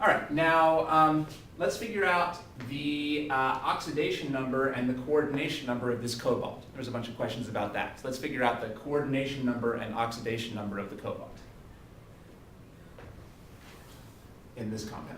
All right, now let's figure out the oxidation number and the coordination number of this cobalt. There's a bunch of questions about that. So let's figure out the coordination number and oxidation number of the cobalt in this compound.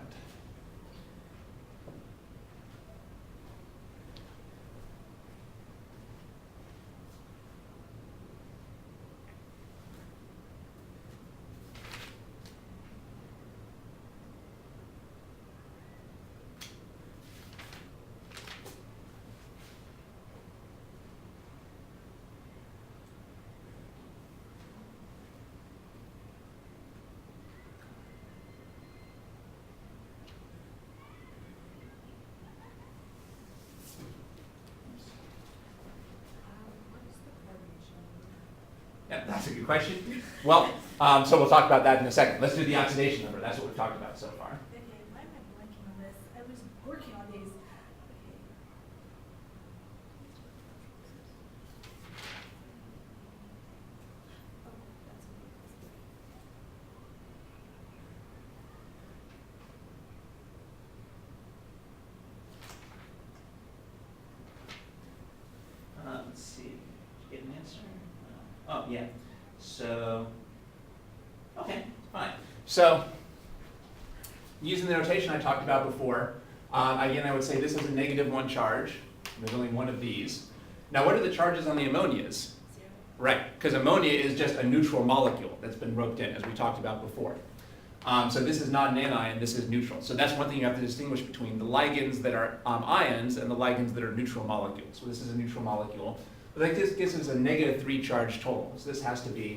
Yeah, that's a good question. Well, so we'll talk about that in a second. Let's do the oxidation number. That's what we've talked about so far. Okay, why am I blanking on this? I was working on these. Okay. Oh, that's Let's see. Did you get an answer? Oh, yeah. So, okay, fine. So, using the notation I talked about before, again, I would say this is a -1 charge. There's only one of these. Now, what are the charges on the ammonias? 0. Right, because ammonia is just a neutral molecule that's been roped in, as we talked about before. So this is not an anion, this is neutral. So that's one thing you have to distinguish between the ligands that are ions and the ligands that are neutral molecules. So this is a neutral molecule. But like this gives us a -3 charge total. So this has to be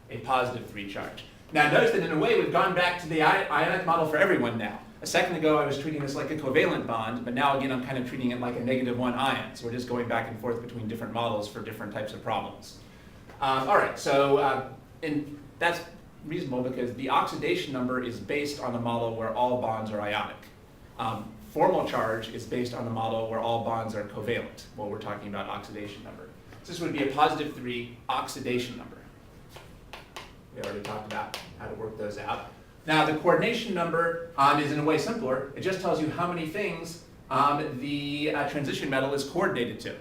a +3 charge. Now notice that in a way we've gone back to the ionic model for everyone now. A second ago I was treating this like a covalent bond, but now again I'm kind of treating it like a -1 ion. So we're just going back and forth between different models for different types of problems. All right, so that's reasonable because the oxidation number is based on a model where all bonds are ionic. Formal charge is based on a model where all bonds are covalent, while we're talking about oxidation number. So this would be a +3 oxidation number. We already talked about how to work those out. Now the coordination number is in a way simpler. It just tells you how many things the transition metal is coordinated to.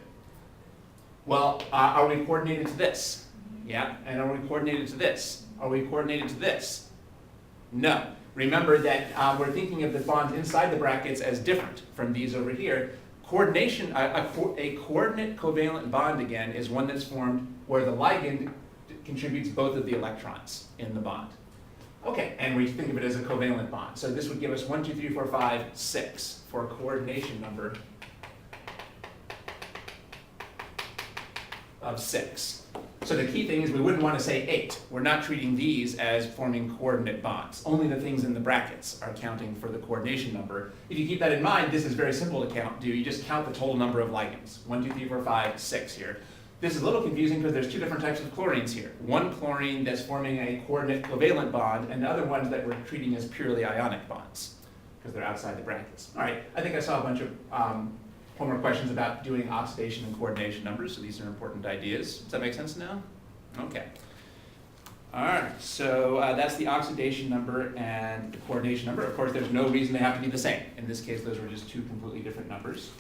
Well, are we coordinated to this? Yeah, and are we coordinated to this? Are we coordinated to this? No. Remember that we're thinking of the bonds inside the brackets as different from these over here. Coordination, a coordinate covalent bond again is one that's formed where the ligand contributes both of the electrons in the bond. Okay, and we think of it as a covalent bond. So this would give us 1, 2, 3, 4, 5, 6 for a coordination number of 6. So the key thing is we wouldn't want to say 8. We're not treating these as forming coordinate bonds. Only the things in the brackets are counting for the coordination number. If you keep that in mind, this is very simple to do. You just count the total number of ligands. 1, 2, 3, 4, 5, 6 here. This is a little confusing because there's two different types of chlorines here. One chlorine that's forming a coordinate covalent bond, and the other ones that we're treating as purely ionic bonds because they're outside the brackets. All right, I think I saw a bunch of homework questions about doing oxidation and coordination numbers, so these are important ideas. Does that make sense now? Okay. All right, so that's the oxidation number and the coordination number. Of course, there's no reason they have to be the same. In this case, those were just two completely different numbers.